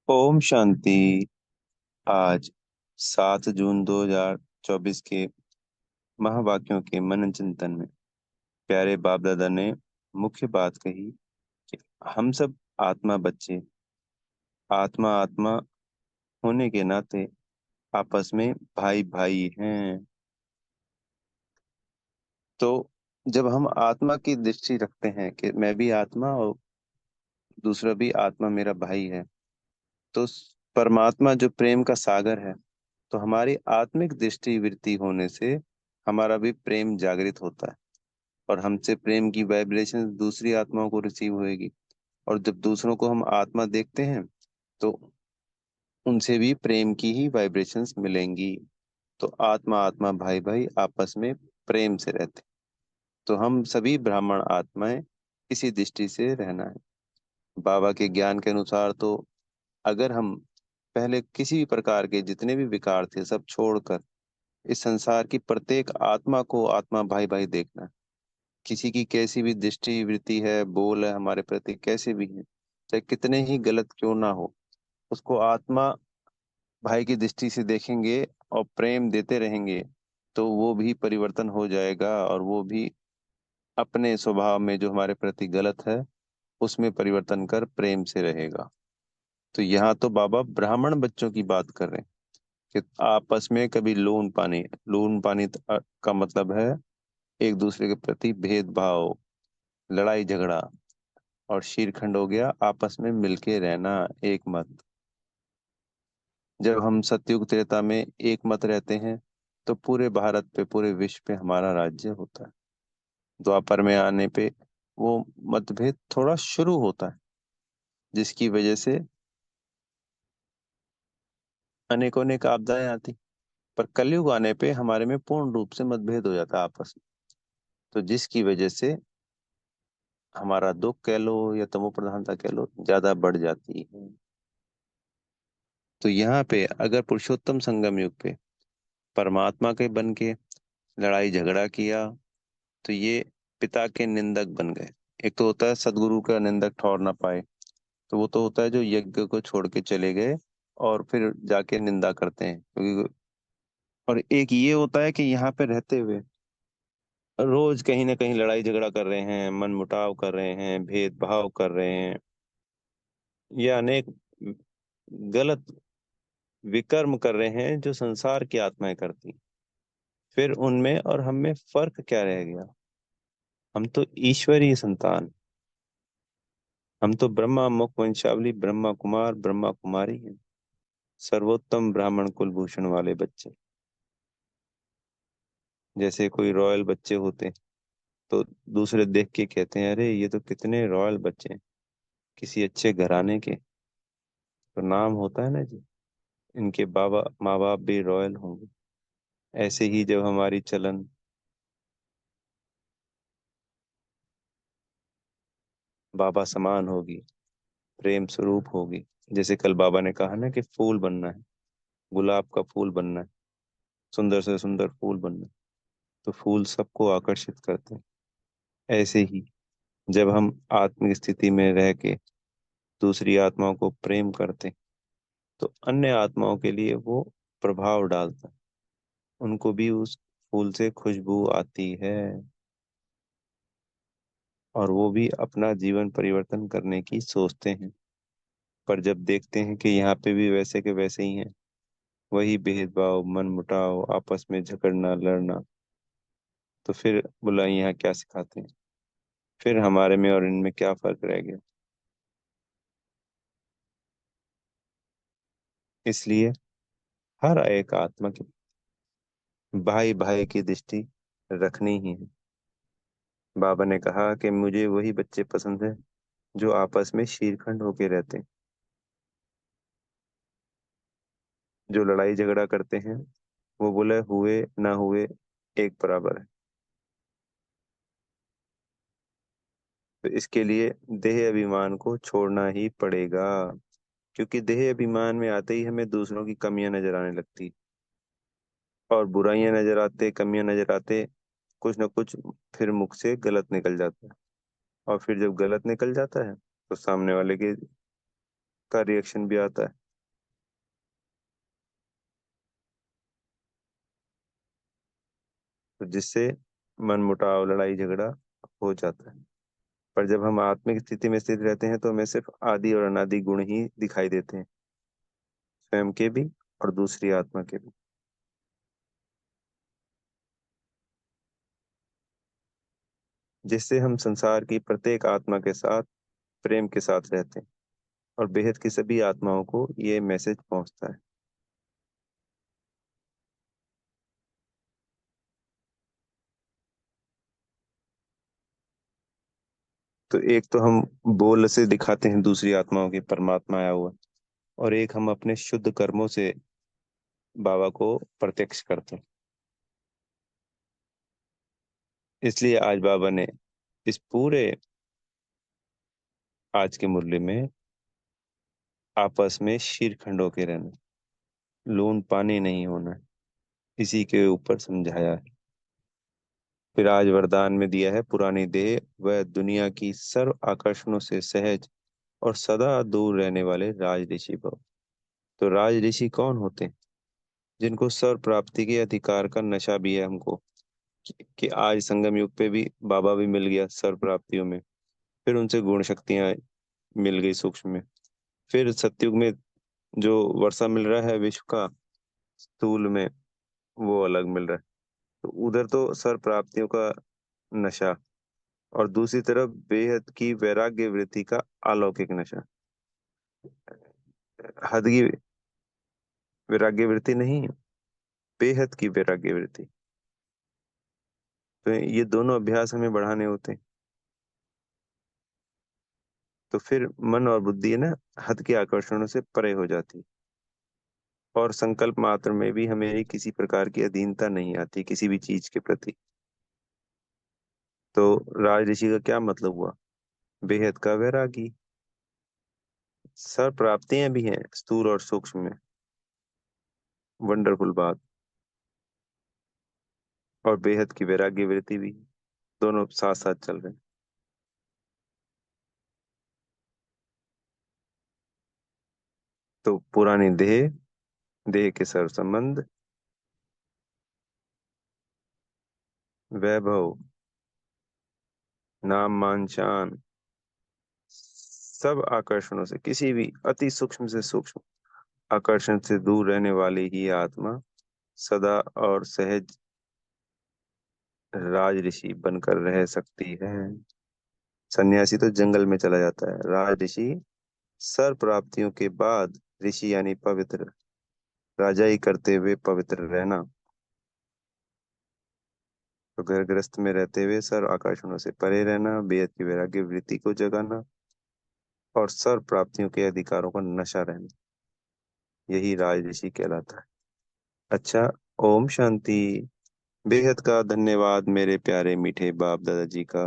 ओम शांति। आज 7 जून 2024 के महावाक्यों के मनन चिंतन में प्यारे बाप दादा ने मुख्य बात कही कि हम सब आत्मा बच्चे आत्मा आत्मा होने के नाते आपस में भाई भाई हैं। तो जब हम आत्मा की दृष्टि रखते हैं कि मैं भी आत्मा और दूसरा भी आत्मा मेरा भाई है, तो परमात्मा जो प्रेम का सागर है, तो हमारी आत्मिक दृष्टि वृत्ति होने से हमारा भी प्रेम जागृत होता है और हमसे प्रेम की वाइब्रेशन दूसरी आत्माओं को रिसीव होएगी। और जब दूसरों को हम आत्मा देखते हैं तो उनसे भी प्रेम की ही वाइब्रेशंस मिलेंगी। तो आत्मा आत्मा भाई भाई आपस में प्रेम से रहते। तो हम सभी ब्राह्मण आत्माएं इसी दृष्टि से रहना है। बाबा के ज्ञान के अनुसार तो अगर हम पहले किसी भी प्रकार के जितने भी विकार थे सब छोड़कर इस संसार की प्रत्येक आत्मा को आत्मा भाई भाई देखना है। किसी की कैसी भी दृष्टि वृत्ति है, बोल है हमारे प्रति कैसे भी है, चाहे कितने ही गलत क्यों ना हो, उसको आत्मा भाई की दृष्टि से देखेंगे और प्रेम देते रहेंगे तो वो भी परिवर्तन हो जाएगा और वो भी अपने स्वभाव में जो हमारे प्रति गलत है उसमें परिवर्तन कर प्रेम से रहेगा। तो यहाँ तो बाबा ब्राह्मण बच्चों की बात कर रहे हैं कि आपस में कभी लून पानी का मतलब है एक दूसरे के प्रति भेदभाव, लड़ाई झगड़ा। और शीरखंड हो गया आपस में मिलके रहना, एक मत। जब हम सतयुग त्रेता में एक मत रहते हैं तो पूरे भारत पे पूरे विश्व पे हमारा राज्य होता है। द्वापर में आने पे वो मतभेद थोड़ा शुरू होता है, जिसकी वजह से अनेकों अनेक आपदाएं आती। पर कलयुग आने पे हमारे में पूर्ण रूप से मतभेद हो जाता है आपस में। तो जिसकी वजह से हमारा दुख कह लो या तमो प्रधानता कह लो ज्यादा बढ़ जाती है। तो यहाँ पे अगर पुरुषोत्तम संगम युग पे परमात्मा के बन के लड़ाई झगड़ा किया तो ये पिता के निंदक बन गए। एक तो होता है सदगुरु का निंदक ठहर ना पाए, तो वो तो होता है जो यज्ञ को छोड़ के चले गए और फिर जाके निंदा करते हैं क्योंकि। और एक ये होता है कि यहाँ पे रहते हुए रोज कहीं ना कहीं लड़ाई झगड़ा कर रहे हैं, मन मुटाव कर रहे हैं, भेदभाव कर रहे हैं, ये अनेक गलत विकर्म कर रहे हैं जो संसार की आत्माएं करती। फिर उनमें और हम में फर्क क्या रह गया? हम तो ईश्वरीय संतान, हम तो ब्रह्मा मुख वंशावली ब्रह्मा कुमार ब्रह्मा कुमारी हैं, सर्वोत्तम ब्राह्मण कुलभूषण वाले बच्चे। जैसे कोई रॉयल बच्चे होते तो दूसरे देख के कहते हैं अरे ये तो कितने रॉयल बच्चे हैं, किसी अच्छे घराने के। तो नाम होता है ना जी, इनके बाबा माँ बाप भी रॉयल होंगे। ऐसे ही जब हमारी चलन बाबा समान होगी, प्रेम स्वरूप होगी, जैसे कल बाबा ने कहा ना कि फूल बनना है, गुलाब का फूल बनना है, सुंदर से सुंदर फूल बनना है, तो फूल सबको आकर्षित करते हैं। ऐसे ही जब हम आत्मिक स्थिति में रह के दूसरी आत्माओं को प्रेम करते हैं तो अन्य आत्माओं के लिए वो प्रभाव डालता है, उनको भी उस फूल से खुशबू आती है और वो भी अपना जीवन परिवर्तन करने की सोचते हैं। पर जब देखते हैं कि यहाँ पे भी वैसे के वैसे ही हैं, वही भेदभाव मन मुटाव आपस में झगड़ना लड़ना, तो फिर बोला यहाँ क्या सिखाते हैं? फिर हमारे में और इनमें क्या फर्क रह गया? इसलिए हर एक आत्मा की भाई भाई की दृष्टि रखनी ही है। बाबा ने कहा कि मुझे वही बच्चे पसंद है जो आपस में शीरखंड होके रहते हैं। जो लड़ाई झगड़ा करते हैं वो बोले हुए ना हुए एक बराबर है। तो इसके लिए देह अभिमान को छोड़ना ही पड़ेगा, क्योंकि देह अभिमान में आते ही हमें दूसरों की कमियां नजर आने लगती और बुराइयां नजर आते कमियां नजर आते कुछ ना कुछ फिर मुख से गलत निकल जाता है। और फिर जब गलत निकल जाता है तो सामने वाले की का रिएक्शन भी आता है। तो जिससे मन मुटाव, लड़ाई झगड़ा हो जाता है। पर जब हम आत्मिक स्थिति में स्थित रहते हैं तो हमें सिर्फ आदि और अनादि गुण ही दिखाई देते हैं, स्वयं के भी और दूसरी आत्मा के भी। जिससे हम संसार की प्रत्येक आत्मा के साथ प्रेम के साथ रहते हैं, और बेहद की सभी आत्माओं को ये मैसेज पहुंचता है। तो एक तो हम बोल से दिखाते हैं दूसरी आत्माओं की परमात्मा आया हुआ, और एक हम अपने शुद्ध कर्मों से बाबा को प्रत्यक्ष करते हैं। इसलिए आज बाबा ने इस पूरे आज के मुरली में आपस में शीरखंड होके रहना, लून पानी नहीं होना, इसी के ऊपर समझाया है। फिर आज वरदान में दिया है, पुरानी देह वह दुनिया की सर्व आकर्षणों से सहज और सदा दूर रहने वाले राज ऋषि भव। तो राज ऋषि कौन होते हैं? जिनको सर्व प्राप्ति के अधिकार का नशा भी है हमको, कि आज संगम युग पे भी बाबा भी मिल गया सर्व प्राप्तियों में। फिर उनसे गुण शक्तियां मिल गई सूक्ष्म में। फिर सतयुग में जो वर्षा मिल रहा है विश्व का स्थूल में, वो अलग मिल रहा है। तो उधर तो सर्व प्राप्तियों का नशा, और दूसरी तरफ बेहद की वैराग्य वृत्ति का अलौकिक नशा। हद की वैराग्य वृत्ति नहीं, बेहद की वैराग्य वृत्ति। तो ये दोनों अभ्यास हमें बढ़ाने होते हैं। तो फिर मन और बुद्धि है ना, हद के आकर्षणों से परे हो जाती, और संकल्प मात्र में भी हमें किसी प्रकार की अधीनता नहीं आती किसी भी चीज के प्रति। तो राज ऋषि का क्या मतलब हुआ? बेहद का वैरागी। सब प्राप्तियां भी हैं स्थूल और सूक्ष्म में, वंडरफुल बात। और बेहद की वैराग्य वृत्ति भी, दोनों साथ साथ चल रहे हैं। तो पुरानी देह, देह के सर्व संबंध, वैभव, नाम मान शान, सब आकर्षणों से, किसी भी अति सूक्ष्म से सूक्ष्म आकर्षण से दूर रहने वाली ही आत्मा सदा और सहज राज ऋषि बनकर रह सकती है। सन्यासी तो जंगल में चला जाता है, राज ऋषि सर्व प्राप्तियों के बाद ऋषि यानी पवित्र, राजा ही करते हुए पवित्र रहना। तो घर गृहस्थ में रहते हुए सर्व आकर्षणों से परे रहना, बेहद की वैराग्य वृत्ति को जगाना, और सर्व प्राप्तियों के अधिकारों का नशा रहना, यही राज ऋषि कहलाता है। अच्छा, ओम शांति। बेहद का धन्यवाद मेरे प्यारे मीठे बाप दादाजी का।